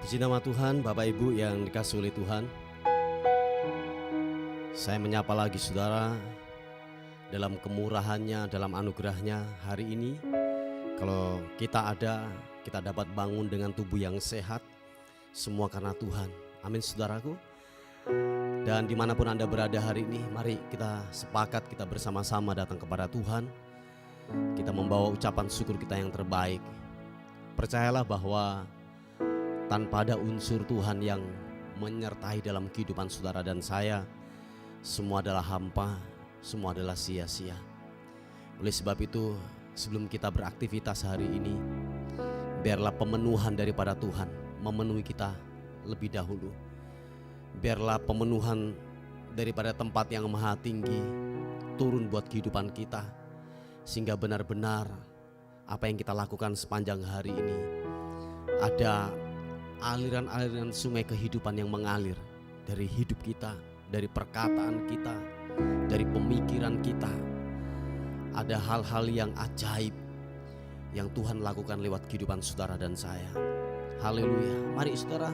Puji nama Tuhan, Bapak Ibu yang dikasihi oleh Tuhan. Saya menyapa lagi saudara dalam kemurahannya, dalam anugerahnya hari ini. Kalau kita dapat bangun dengan tubuh yang sehat, semua karena Tuhan. Amin saudaraku. Dan dimanapun Anda berada hari ini, mari kita sepakat, kita bersama-sama datang kepada Tuhan. Kita membawa ucapan syukur kita yang terbaik. Percayalah bahwa tanpa ada unsur Tuhan yang menyertai dalam kehidupan saudara dan saya, semua adalah hampa, semua adalah sia-sia. Oleh sebab itu, sebelum kita beraktivitas hari ini, biarlah pemenuhan daripada Tuhan memenuhi kita lebih dahulu. Biarlah pemenuhan daripada tempat yang maha tinggi turun buat kehidupan kita, sehingga benar-benar apa yang kita lakukan sepanjang hari ini ada aliran-aliran sungai kehidupan yang mengalir dari hidup kita, dari perkataan kita, dari pemikiran kita. Ada hal-hal yang ajaib yang Tuhan lakukan lewat kehidupan saudara dan saya. Haleluya. Mari saudara,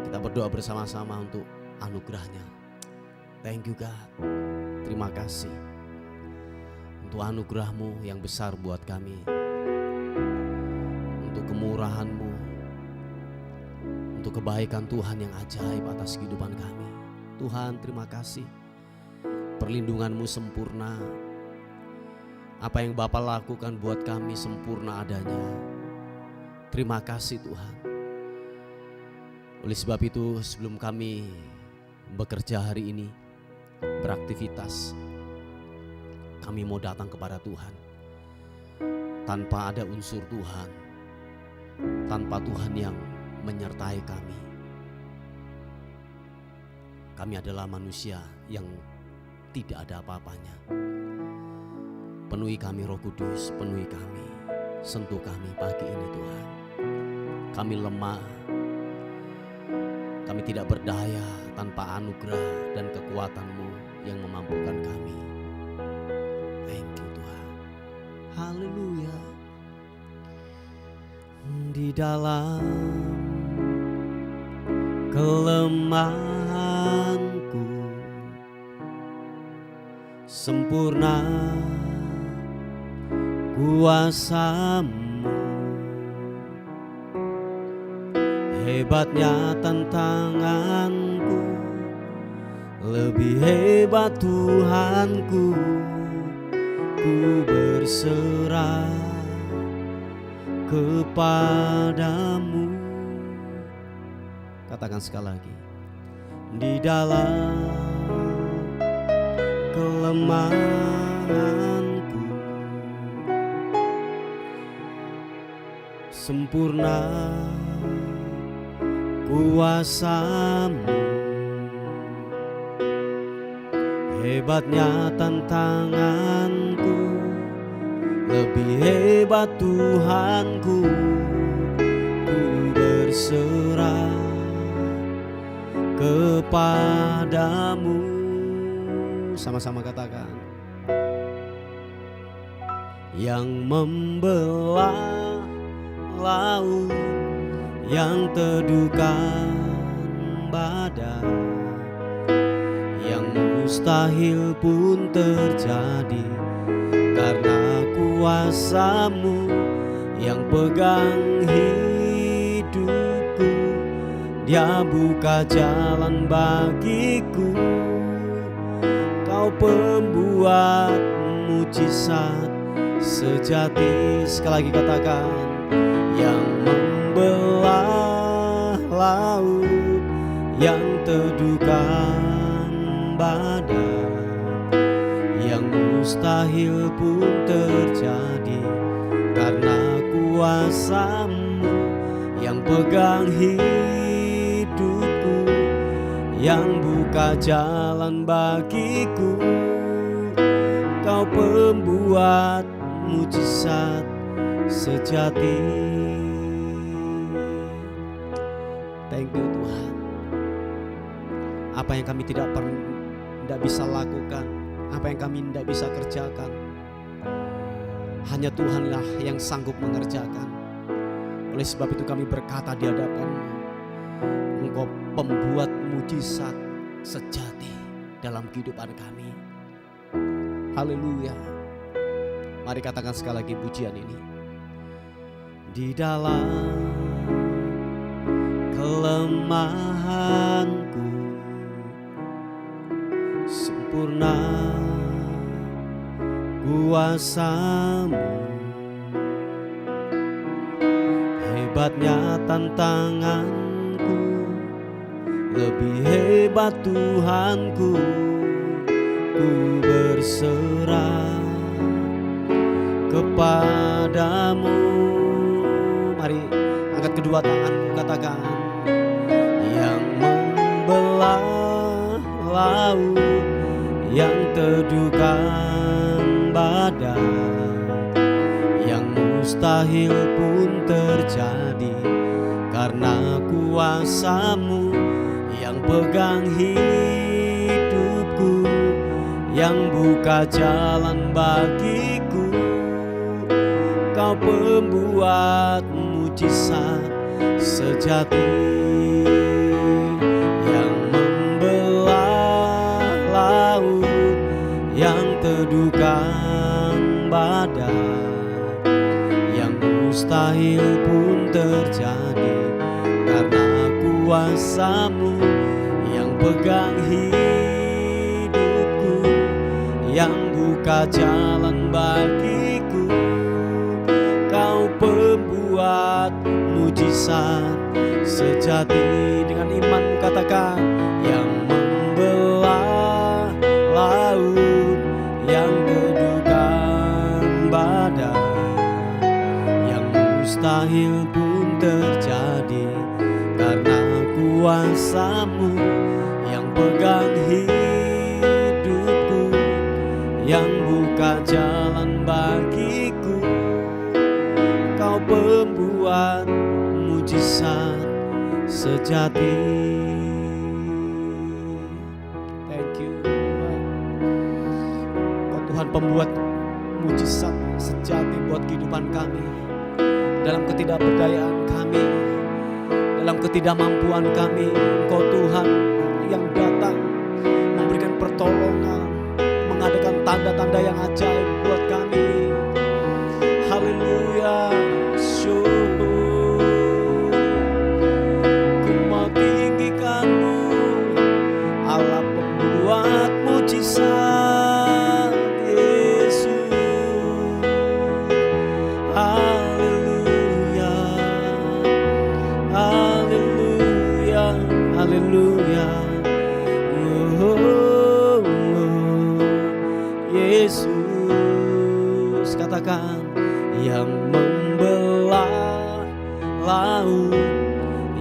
kita berdoa bersama-sama untuk anugerahnya. Thank you God. Terima kasih untuk anugerah-Mu yang besar buat kami, untuk kemurahan-Mu, untuk kebaikan Tuhan yang ajaib atas kehidupan kami. Tuhan, terima kasih. Perlindungan-Mu sempurna. Apa yang Bapa lakukan buat kami sempurna adanya. Terima kasih Tuhan. Oleh sebab itu, sebelum kami bekerja hari ini, beraktivitas, kami mau datang kepada Tuhan. Tanpa ada unsur Tuhan, tanpa Tuhan yang menyertai kami. Kami adalah manusia yang tidak ada apa-apanya. Penuhi kami Roh Kudus, penuhi kami, sentuh kami pagi ini Tuhan. Kami lemah, kami tidak berdaya tanpa anugerah dan kekuatan-Mu yang memampukan kami. Thank you Tuhan. Haleluya. Di dalam kelemahanku sempurna kuasa-Mu, hebatnya tantanganku, lebih hebat Tuhanku. Ku berserah kepadamu. Katakan sekali lagi. Di dalam kelemahanku sempurna kuasa-Mu, hebatnya tantanganku, lebih hebat Tuhanku. Ku berserah kepadamu. Sama-sama katakan. Yang membelah laut, yang teduhkan badai, yang mustahil pun terjadi karena kuasa-Mu yang pegang hidupku. Dia buka jalan bagiku. Kau pembuat mujizat sejati. Sekali lagi katakan. Yang membelah laut, yang teduhkan badai, yang mustahil pun terjadi karena kuasa-Mu yang pegang hidupku, yang buka jalan bagiku. Kau pembuat mujizat sejati. Thank you Tuhan. Apa yang kami tidak bisa lakukan, apa yang kami tidak bisa kerjakan, hanya Tuhanlah yang sanggup mengerjakan. Oleh sebab itu kami berkata di hadapan-Mu, Engkau pembuat mujizat sejati dalam kehidupan kami. Haleluya. Mari katakan sekali lagi pujian ini. Di dalam kelemahanku sempurna kuasa-Mu, hebatnya tantanganku, lebih hebat Tuhanku. Ku berserah kepadamu. Mari angkat kedua tanganmu, katakan, yang membelah laut, yang teduhkan badai, yang mustahil pun terjadi karena kuasa-Mu, yang pegang hidupku, yang buka jalan bagiku. Kau pembuat mujizat sejati, yang membelah laut, yang teduhkan badai, yang mustahil pun terjadi karena kuasa-Mu, yang pegang hidupku, yang buka jalan bagiku. Kau pembuat mujizat sejati. Dengan imanmu katakan, yang membelah laut, yang teduhkan badai, yang mustahil pun terjadi karena kuasa-Mu, yang pegang hidupku, yang buka jalan bagiku. Kau pembuat mujizat sejati. Thank you Tuhan. Tuhan pembuat mujizat sejati buat kehidupan kami. Dalam ketidakberdayaan kami, dalam ketidakmampuan kami, Engkau Tuhan yang datang memberikan pertolongan, mengadakan tanda-tanda yang ajaib buat kami. Haleluya. Ku mau tinggikan-Mu, Allah pembuat mujizat, Yesus. Haleluya, haleluya, haleluya. Oh, Yesus, katakan, yang membelah laut,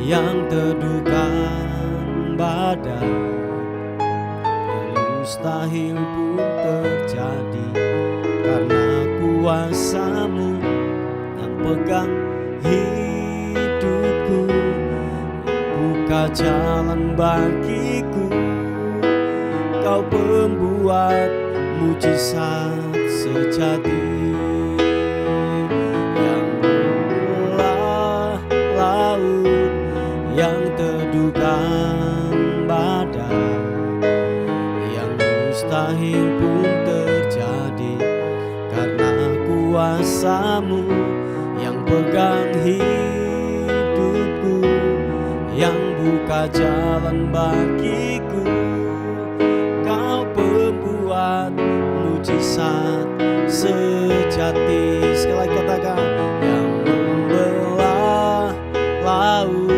yang teduhkan badai, yang mustahil pun terjadi karena kuasa-Mu, yang pegang hidupku, buka jalan bagiku. Kau pembuat mujizat sejati, yang teduhkan badai, yang mustahil pun terjadi karena kuasa-Mu, yang pegang hidupku, yang buka jalan bagiku. Kau pembuat mujizat sejati. Sekali lagi katakan, yang membelah laut,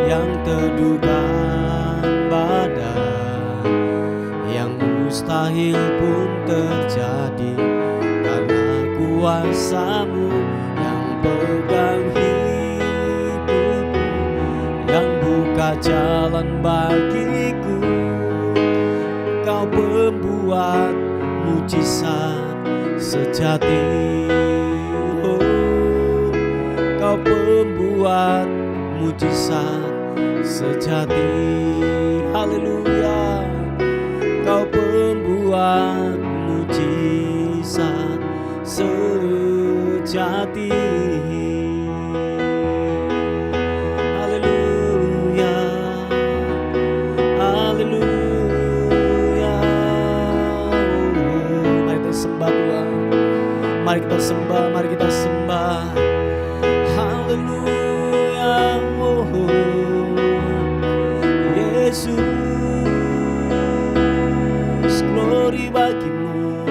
yang teduhkan badai, yang mustahil pun terjadi karena kuasa-Mu, yang pegang hidupku, yang buka jalan bagiku. Kau pembuat mujizat sejati. Oh, Kau pembuat mujizat sejati. Haleluya. Kau pembuat mujizat sejati. Haleluya. Mari kita sembah, mari kita sembah. Haleluya, oh, Yesus, glory bagimu.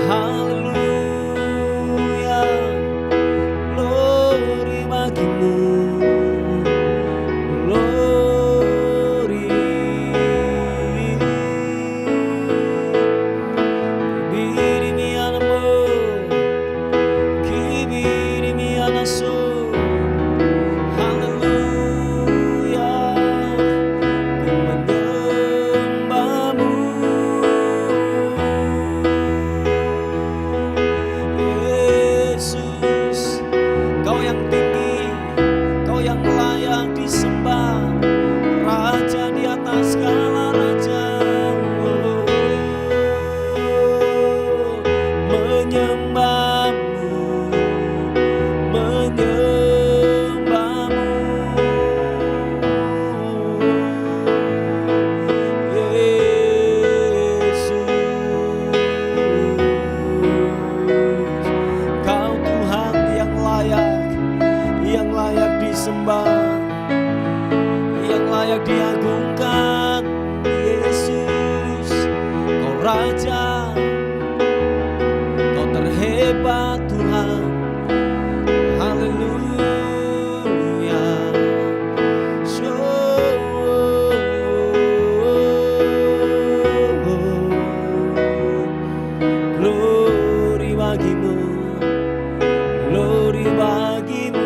Haleluya, glory bagimu. Diagungkan Yesus, Kau Raja, Kau terhebat Tuhan. Haleluya, glory bagimu, glory bagimu.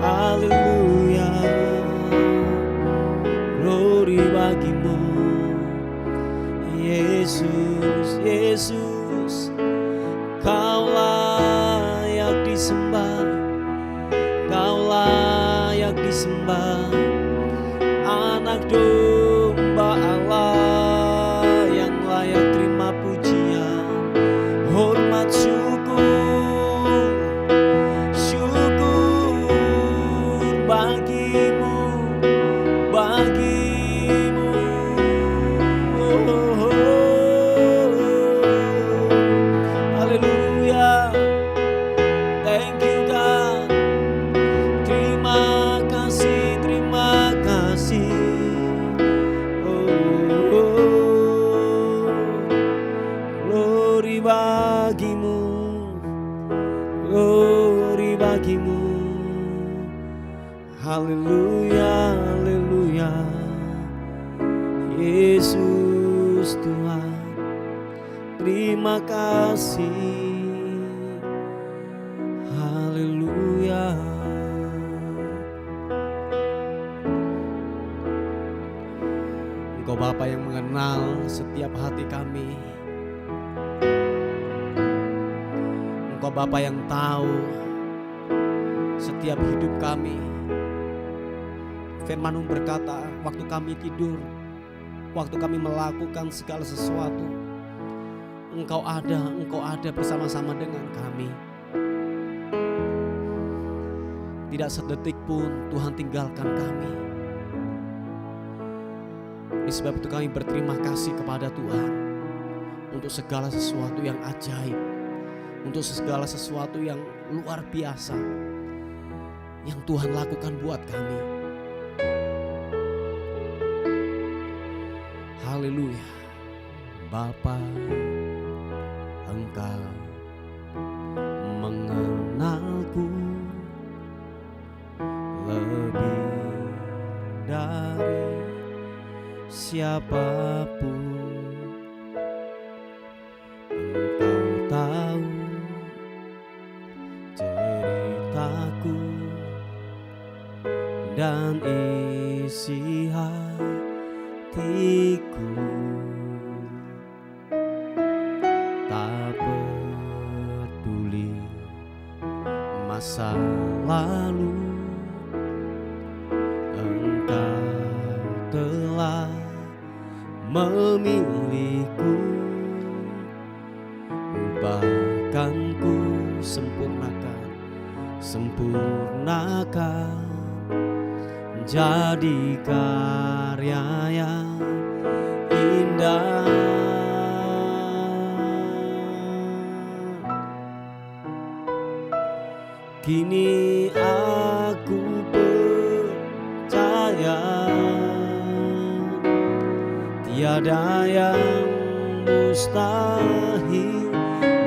Haleluya, glory bagimu. Yesus, Yesus, Kau layak disembah, Kau layak disembah. Anak domba Allah yang layak terima pujian, hormat, syukur, syukur bagimu, bagimu. Oh, oh, oh. Haleluya, thank you God. Terima kasih, terima kasih. Oh, oh. Glory bagimu, glory bagimu. Haleluya, haleluya. Yesus Tuhan, terima kasih. Haleluya. Engkau Bapa yang mengenal setiap hati kami. Engkau Bapa yang tahu setiap hidup kami. Firman-Mu berkata, waktu kami tidur, waktu kami melakukan segala sesuatu, Engkau ada bersama-sama dengan kami. Tidak sedetik pun Tuhan tinggalkan kami. Oleh sebab itu kami berterima kasih kepada Tuhan untuk segala sesuatu yang ajaib, untuk segala sesuatu yang luar biasa yang Tuhan lakukan buat kami. Haleluya. Bapa, Engkau mengenalku lebih dari siapapun. Engkau tahu ceritaku dan isi hatiku. Tak peduli masa lalu, Engkau telah memilihku. Bahkan ku sempurnakan jadi karya yang indah. Kini aku percaya tiada yang mustahil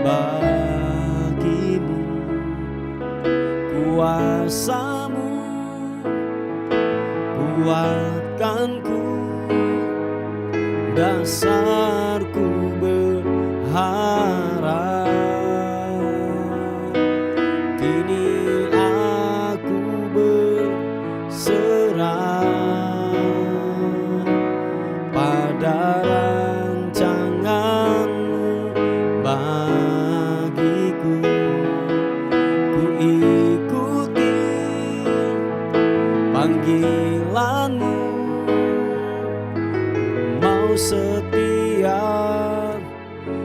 bagimu. Kuasa-Mu kuatkanku, dasarku berharap. Kini aku berserah pada rancangan-Mu bagiku. Ku ikuti panggilan-Mu, mau setia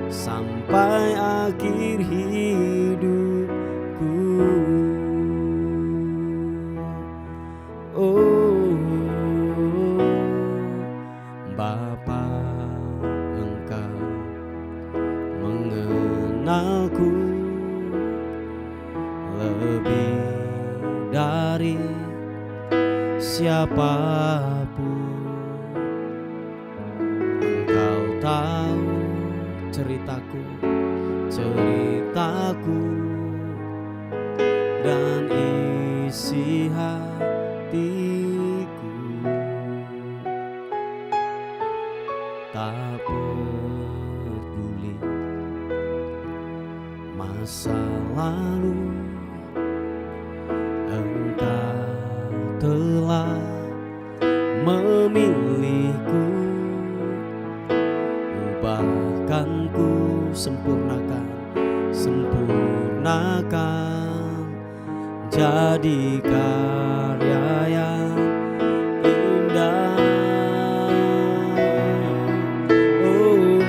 sampai akhir hidupku. Oh Bapa, Engkau mengenalku lebih dari siapapun. Engkau tahu ceritaku dan isi hatiku. Tak peduli masa lalu, Engkau telah memilihku. Ubahkan ku, sempurnakan jadi karya yang indah. Oh,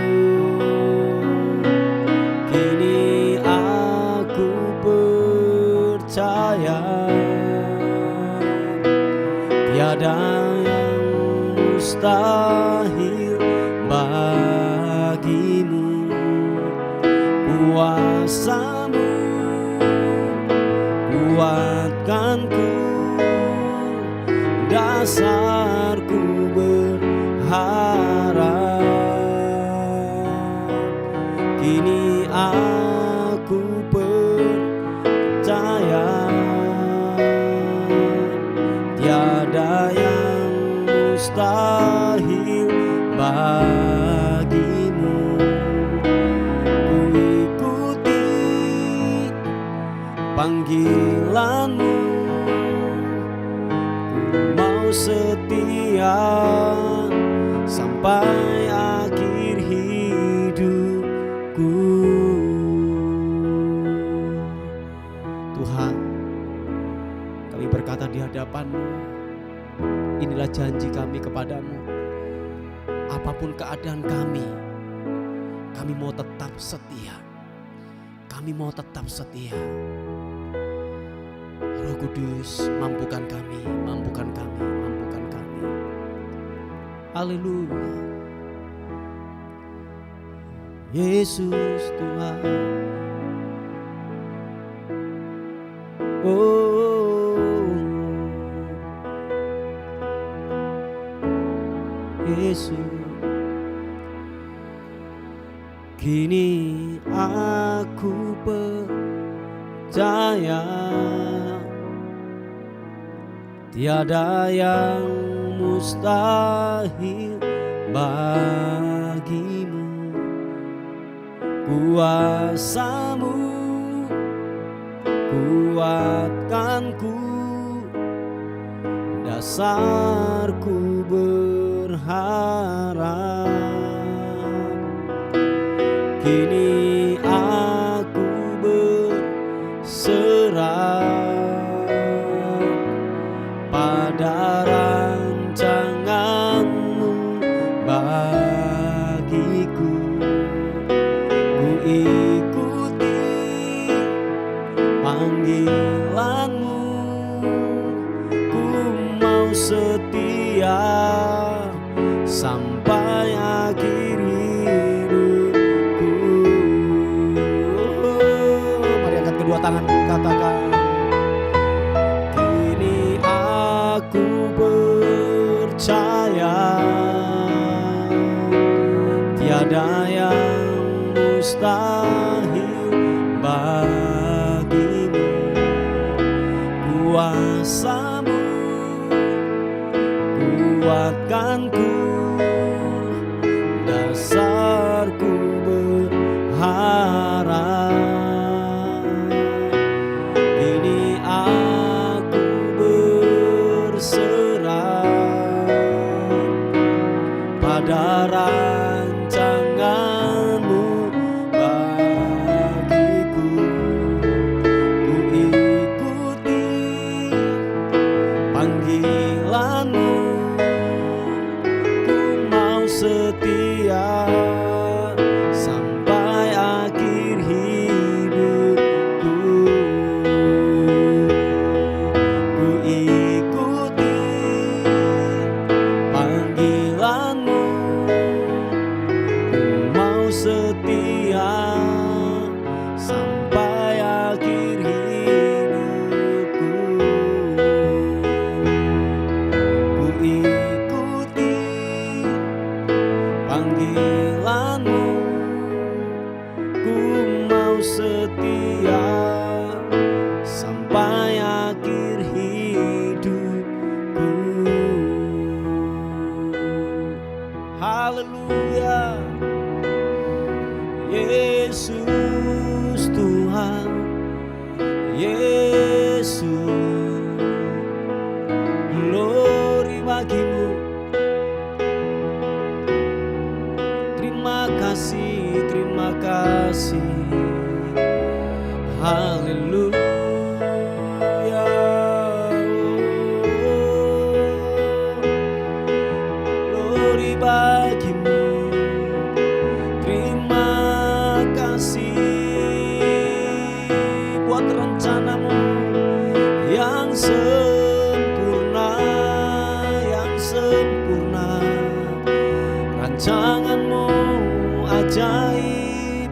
kini aku percaya tiada yang mustahil bagimu. Kuasa-Mu kuatkanku, dasarku berharap. Kini aku percaya tiada yang mustahil bagimu. Ku ikuti panggilan-Mu, ku mau setia sampai akhir hidupku. Tuhan, kami berkata di hadapan-Mu, inilah janji kami kepadamu. Apapun keadaan kami mau tetap setia. Kami mau tetap setia. Roh Kudus, mampukan kami, mampukan kami, mampukan kami. Haleluya. Yesus Tuhan. Oh Yesus, kini aku percaya tiada yang mustahil bagimu. Kuasa-Mu kuatkanku, dasarku berharap. Kini aku berserah pada rancangan-Mu bagiku. Ku ikuti panggilan-Mu, ku mau setia sampai akhir katakan, kini aku percaya tiada yang mustahil bagimu. Kuasa-Mu kuatkanku, dasarku berharap. Kini aku berserah pada rancangan-Mu bagiku. Ku ikuti panggilan-Mu, ku mau setia sampai akhir hidupku. Ku ikuti panggilan-Mu, ku mau setia sampai akhir hidupku. Ku ikuti panggilan-Mu, ku mau setia sampai akhir hidupku. Haleluya. Yesus Tuhan, Yesus, glory bagi-Mu. Terima kasih, terima kasih. Haleluya. Glory bagi-Mu. Terima kasih buat rencana-Mu yang sempurna, yang sempurna. Rancangan-Mu ajaib,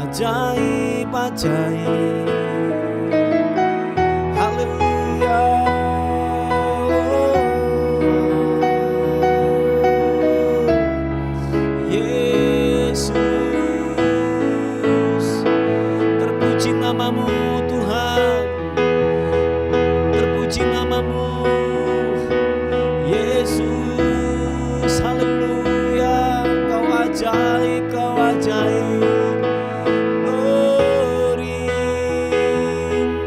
ajaib, ajaib. Haleluya. Yesus, terpuji nama-Mu Tuhan, terpuji nama-Mu Yesus. Haleluya. Kau ajaib, Kau ajaib. Glory,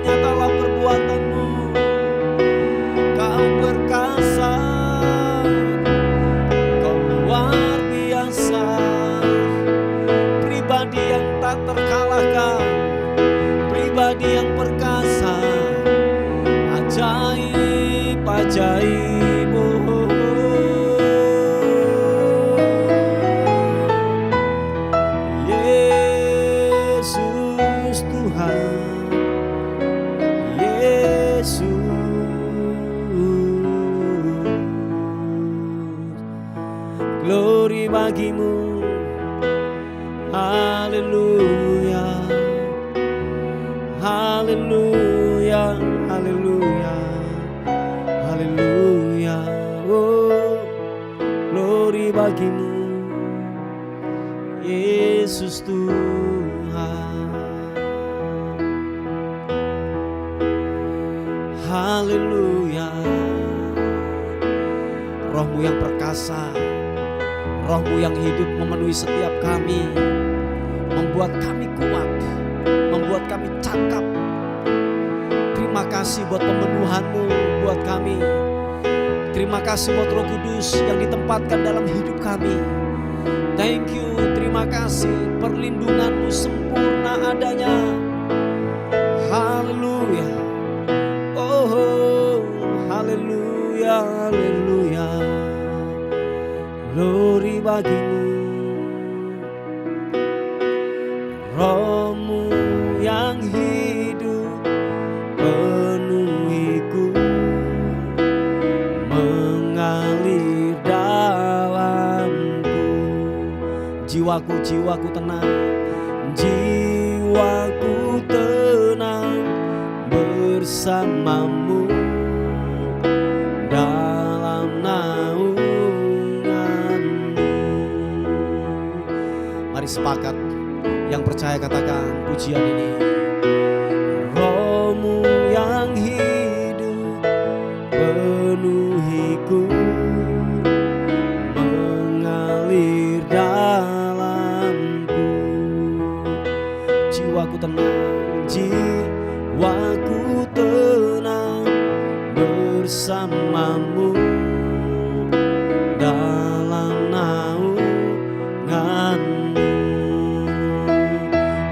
nyatalah perbuatan-Mu. Kau perkasa, Kau luar biasa, pribadi yang tak terkalahkan, pribadi yang perkasa, ajaib, ajaib. Yesus Tuhan, Yesus, glory bagi-Mu. Haleluya, haleluya, haleluya, haleluya. Oh, glory bagi-Mu, Yesus Tuhan. Haleluya. Roh-Mu yang perkasa, Roh-Mu yang hidup memenuhi setiap kami, membuat kami kuat, membuat kami cakap. Terima kasih buat pemenuhan-Mu buat kami. Terima kasih buat Roh Kudus yang ditempatkan dalam hidup kami. Thank you, terima kasih, perlindungan-Mu sempurna adanya. Haleluya. Oh, haleluya, haleluya. Glory bagi-Mu. Roh-Mu yang hidup penuhiku, mengalir dalamku. Jiwaku tenang, jiwaku tenang, bersamamu dalam naunganmu. Mari sepakat, yang percaya katakan pujian ini. Rohmu yang hidup penuhiku, mengalir dalamku. Jiwaku tenang, jiwaku tenang bersamamu dalam naunganmu.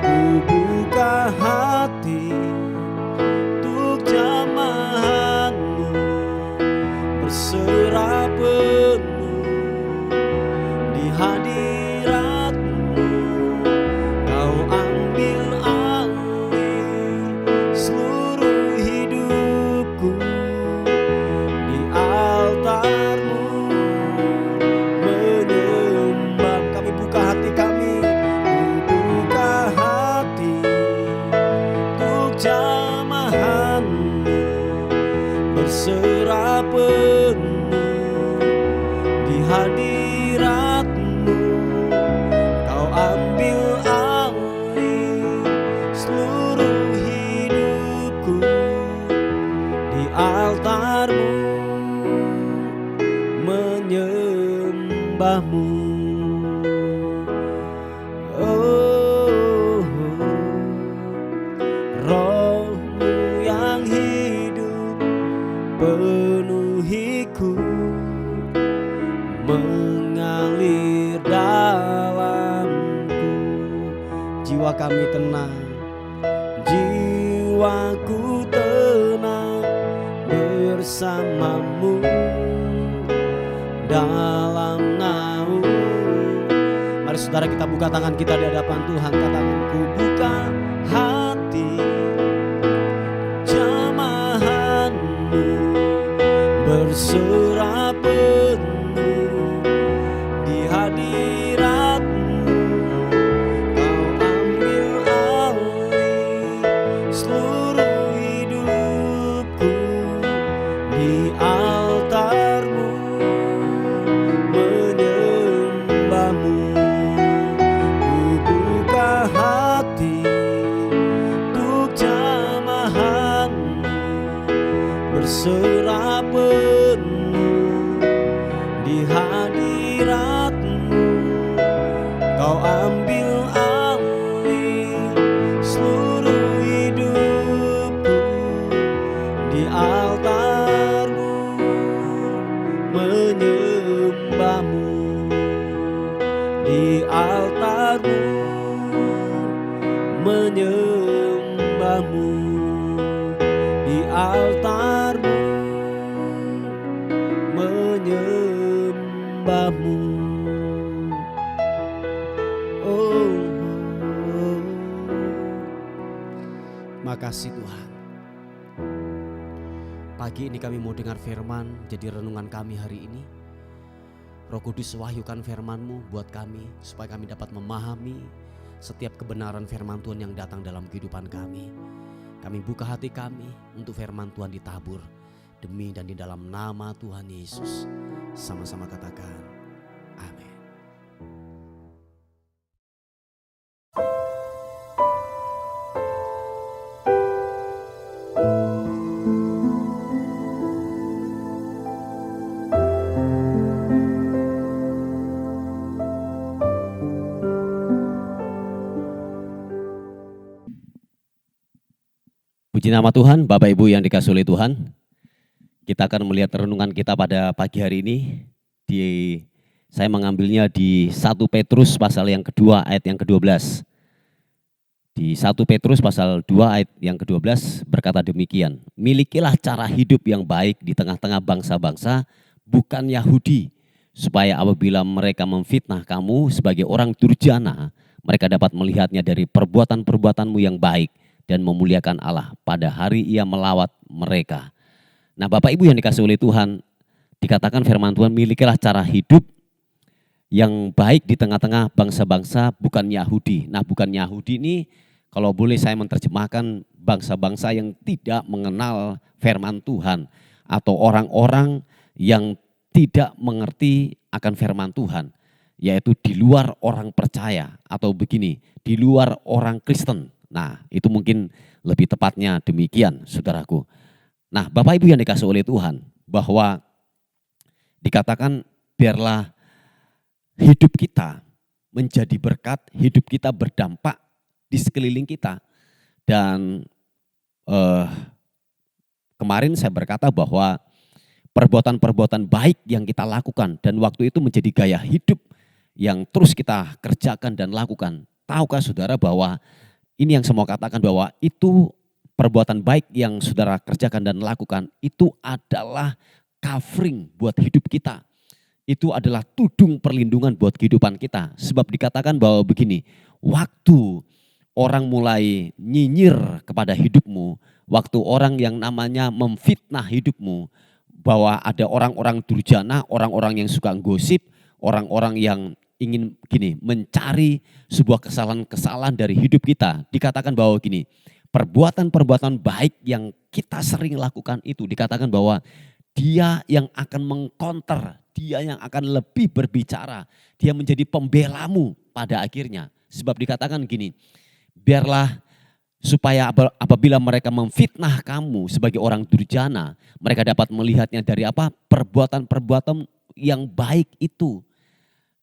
Ku buka hati untuk jamahanmu, berserah penuh di hadiratmu. Kau ambil alih seluruh hidupku, di altarmu menyembah. Kami buka hati kami, ku buka hati untuk jamahanmu, berserah penuh di hadiratmu. Kau ambil alih seluruh hidupku, di altarmu menyembahmu. Oh, rohmu yang hidup penuhiku, mengalir dalamku. Jiwa kami tenang, jiwaku tenang bersamamu dalam naung. Mari saudara kita buka tangan kita di hadapan Tuhan. Katakan, ku buka hati jamahanmu, berserah penuh di hadiratmu. Kau ambil alih seluruh hidupku, di altarmu menyembahmu. Ku buka hati untuk jamahanmu, berserah penuh di hadiratmu. Kau ambil alih seluruh hidupku, di altarmu menyembahmu, di altarmu menyembahmu, di altarmu menyembahmu. Oh, makasih Tuhan. Pagi ini kami mau dengar firman jadi renungan kami hari ini. Roh Kudus wahyukan firman-Mu buat kami supaya kami dapat memahami setiap kebenaran firman Tuhan yang datang dalam kehidupan kami. Kami buka hati kami untuk firman Tuhan ditabur demi dan di dalam nama Tuhan Yesus. Sama-sama katakan amin. Puji nama Tuhan, Bapak Ibu yang dikasihi oleh Tuhan. Kita akan melihat renungan kita pada pagi hari ini. Saya mengambilnya di 1 Petrus pasal yang kedua ayat yang ke-12. Di 1 Petrus pasal 2 ayat yang ke-12 berkata demikian. Milikilah cara hidup yang baik di tengah-tengah bangsa-bangsa, bukan Yahudi, supaya apabila mereka memfitnah kamu sebagai orang durjana, mereka dapat melihatnya dari perbuatan-perbuatanmu yang baik dan memuliakan Allah pada hari Ia melawat mereka. Nah, Bapak Ibu yang dikasihi oleh Tuhan, dikatakan firman Tuhan, milikilah cara hidup yang baik di tengah-tengah bangsa-bangsa bukan Yahudi. Nah, bukan Yahudi ini kalau boleh saya menerjemahkan, bangsa-bangsa yang tidak mengenal firman Tuhan atau orang-orang yang tidak mengerti akan firman Tuhan, yaitu di luar orang percaya atau begini, di luar orang Kristen. Nah, itu mungkin lebih tepatnya demikian, saudaraku. Nah, Bapak Ibu yang dikasih oleh Tuhan, bahwa dikatakan biarlah hidup kita menjadi berkat, hidup kita berdampak di sekeliling kita. Dan kemarin saya berkata bahwa perbuatan-perbuatan baik yang kita lakukan dan waktu itu menjadi gaya hidup yang terus kita kerjakan dan lakukan. Tahukah saudara bahwa ini yang saya mau katakan, bahwa itu perbuatan baik yang saudara kerjakan dan lakukan itu adalah covering buat hidup kita. Itu adalah tudung perlindungan buat kehidupan kita. Sebab dikatakan bahwa begini, waktu orang mulai nyinyir kepada hidupmu, waktu orang yang namanya memfitnah hidupmu, bahwa ada orang-orang durjana, orang-orang yang suka gosip, orang-orang yang ingin gini, mencari sebuah kesalahan-kesalahan dari hidup kita. Dikatakan bahwa gini, perbuatan-perbuatan baik yang kita sering lakukan itu, dikatakan bahwa dia yang akan mengkonter, dia yang akan lebih berbicara, dia menjadi pembelamu pada akhirnya. Sebab dikatakan gini, biarlah supaya apabila mereka memfitnah kamu sebagai orang durjana, mereka dapat melihatnya dari apa? Perbuatan-perbuatan yang baik itu.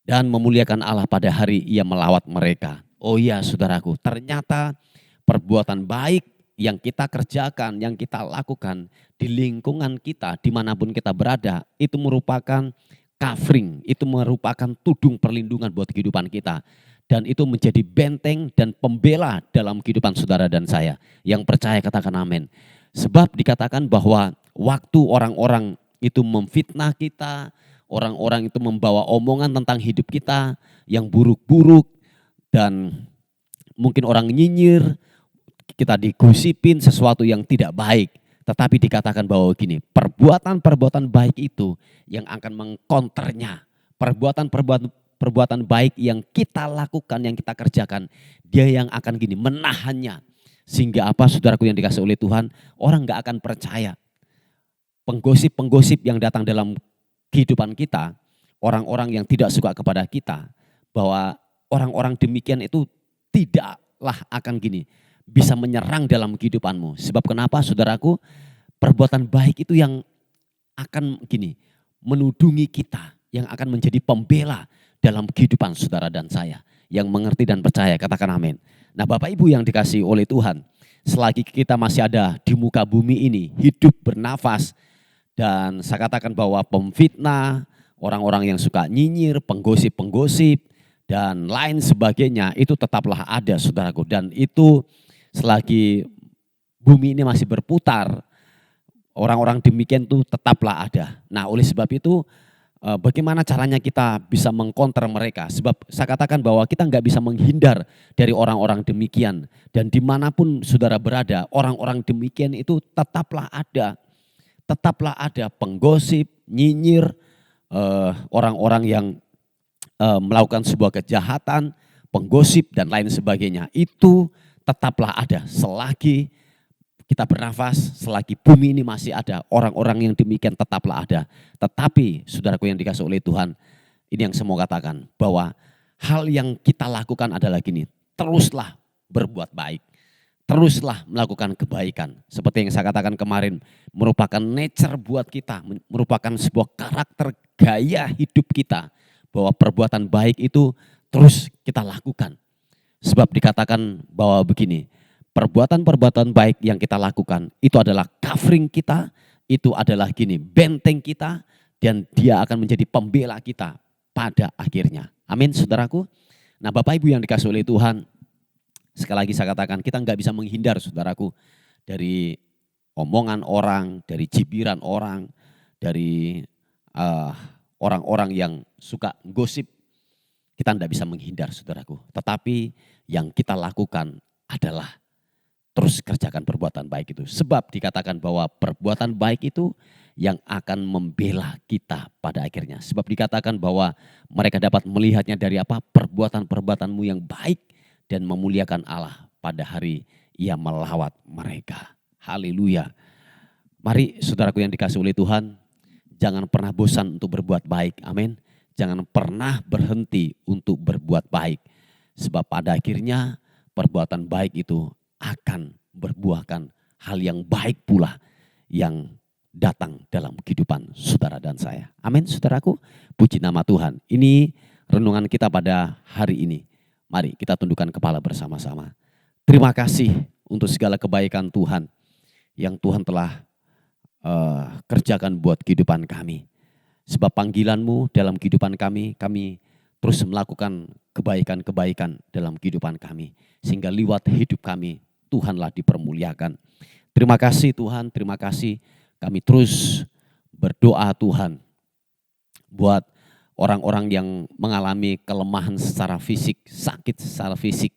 Dan memuliakan Allah pada hari ia melawat mereka. Oh iya saudaraku, ternyata perbuatan baik yang kita kerjakan, yang kita lakukan di lingkungan kita, dimanapun kita berada, itu merupakan covering, itu merupakan tudung perlindungan buat kehidupan kita. Dan itu menjadi benteng dan pembela dalam kehidupan saudara dan saya. Yang percaya katakan amin. Sebab dikatakan bahwa waktu orang-orang itu memfitnah kita, orang-orang itu membawa omongan tentang hidup kita yang buruk-buruk, dan mungkin orang nyinyir, kita digosipin sesuatu yang tidak baik. Tetapi dikatakan bahwa gini, perbuatan-perbuatan baik itu yang akan mengkonternya. Perbuatan baik yang kita lakukan, yang kita kerjakan, dia yang akan gini, menahannya. Sehingga apa saudaraku yang dikasih oleh Tuhan, orang gak akan percaya. Penggosip-penggosip yang datang dalam kehidupan kita, orang-orang yang tidak suka kepada kita, bahwa orang-orang demikian itu tidaklah akan gini, bisa menyerang dalam kehidupanmu. Sebab kenapa saudaraku, perbuatan baik itu yang akan gini, menudungi kita, yang akan menjadi pembela dalam kehidupan saudara dan saya. Yang mengerti dan percaya, katakan amin. Nah Bapak Ibu yang dikasih oleh Tuhan, selagi kita masih ada di muka bumi ini, hidup bernafas, dan saya katakan bahwa pemfitnah, orang-orang yang suka nyinyir, penggosip-penggosip, dan lain sebagainya, itu tetaplah ada saudaraku. Dan itu selagi bumi ini masih berputar, orang-orang demikian itu tetaplah ada. Nah oleh sebab itu, bagaimana caranya kita bisa mengkonter mereka? Sebab saya katakan bahwa kita nggak bisa menghindar dari orang-orang demikian. Dan dimanapun saudara berada, orang-orang demikian itu tetaplah ada. Tetaplah ada penggosip, nyinyir, orang-orang yang melakukan sebuah kejahatan, penggosip dan lain sebagainya. Itu tetaplah ada selagi kita bernafas, selagi bumi ini masih ada, orang-orang yang demikian tetaplah ada. Tetapi saudaraku yang dikasih oleh Tuhan, ini yang saya mau katakan, bahwa hal yang kita lakukan adalah gini, teruslah berbuat baik. Teruslah melakukan kebaikan. Seperti yang saya katakan kemarin, merupakan nature buat kita, merupakan sebuah karakter gaya hidup kita. Bahwa perbuatan baik itu terus kita lakukan. Sebab dikatakan bahwa begini, perbuatan-perbuatan baik yang kita lakukan itu adalah covering kita, itu adalah gini, benteng kita, dan dia akan menjadi pembela kita pada akhirnya. Amin saudaraku. Nah Bapak Ibu yang dikasih oleh Tuhan, sekali lagi saya katakan kita nggak bisa menghindar saudaraku dari omongan orang, dari cibiran orang, dari orang-orang yang suka gosip. Kita tidak bisa menghindar saudaraku. Tetapi yang kita lakukan adalah terus kerjakan perbuatan baik itu. Sebab dikatakan bahwa perbuatan baik itu yang akan membela kita pada akhirnya. Sebab dikatakan bahwa mereka dapat melihatnya dari apa? Perbuatan-perbuatanmu yang baik dan memuliakan Allah pada hari Ia melawat mereka. Haleluya. Mari saudaraku yang dikasihi oleh Tuhan, jangan pernah bosan untuk berbuat baik. Amin. Jangan pernah berhenti untuk berbuat baik. Sebab pada akhirnya perbuatan baik itu akan berbuahkan hal yang baik pula yang datang dalam kehidupan saudara dan saya. Amin saudaraku, puji nama Tuhan. Ini renungan kita pada hari ini. Mari kita tundukkan kepala bersama-sama. Terima kasih untuk segala kebaikan Tuhan yang Tuhan telah kerjakan buat kehidupan kami. Sebab panggilan-Mu dalam kehidupan kami terus melakukan kebaikan-kebaikan dalam kehidupan kami. Sehingga lewat hidup kami, Tuhanlah dipermuliakan. Terima kasih Tuhan, terima kasih. Kami terus berdoa Tuhan buat orang-orang yang mengalami kelemahan secara fisik, sakit secara fisik.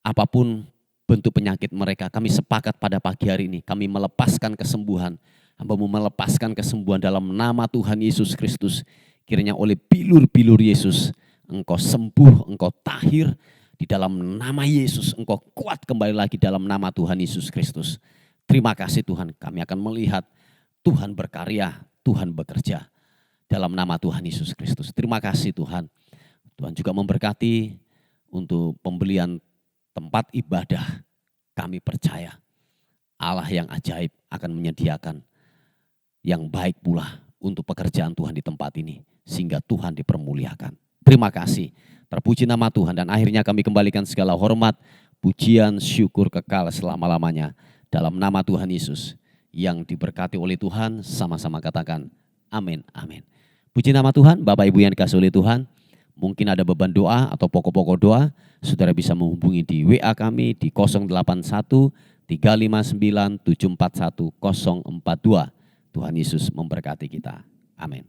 Apapun bentuk penyakit mereka, kami sepakat pada pagi hari ini. Kami melepaskan kesembuhan. Hamba-Mu melepaskan kesembuhan dalam nama Tuhan Yesus Kristus. Kiranya oleh bilur-bilur Yesus, Engkau sembuh, Engkau tahir. Di dalam nama Yesus, Engkau kuat kembali lagi dalam nama Tuhan Yesus Kristus. Terima kasih Tuhan, kami akan melihat Tuhan berkarya, Tuhan bekerja dalam nama Tuhan Yesus Kristus. Terima kasih Tuhan. Tuhan juga memberkati untuk pembelian tempat ibadah. Kami percaya Allah yang ajaib akan menyediakan yang baik pula untuk pekerjaan Tuhan di tempat ini. Sehingga Tuhan dipermuliakan. Terima kasih. Terpuji nama Tuhan dan akhirnya kami kembalikan segala hormat, pujian, syukur kekal selama-lamanya. Dalam nama Tuhan Yesus yang diberkati oleh Tuhan, sama-sama katakan amin, amin. Puji nama Tuhan, Bapak Ibu yang dikasihi oleh Tuhan. Mungkin ada beban doa atau pokok-pokok doa, saudara bisa menghubungi di WA kami di 081 359 741 042. Tuhan Yesus memberkati kita. Amin.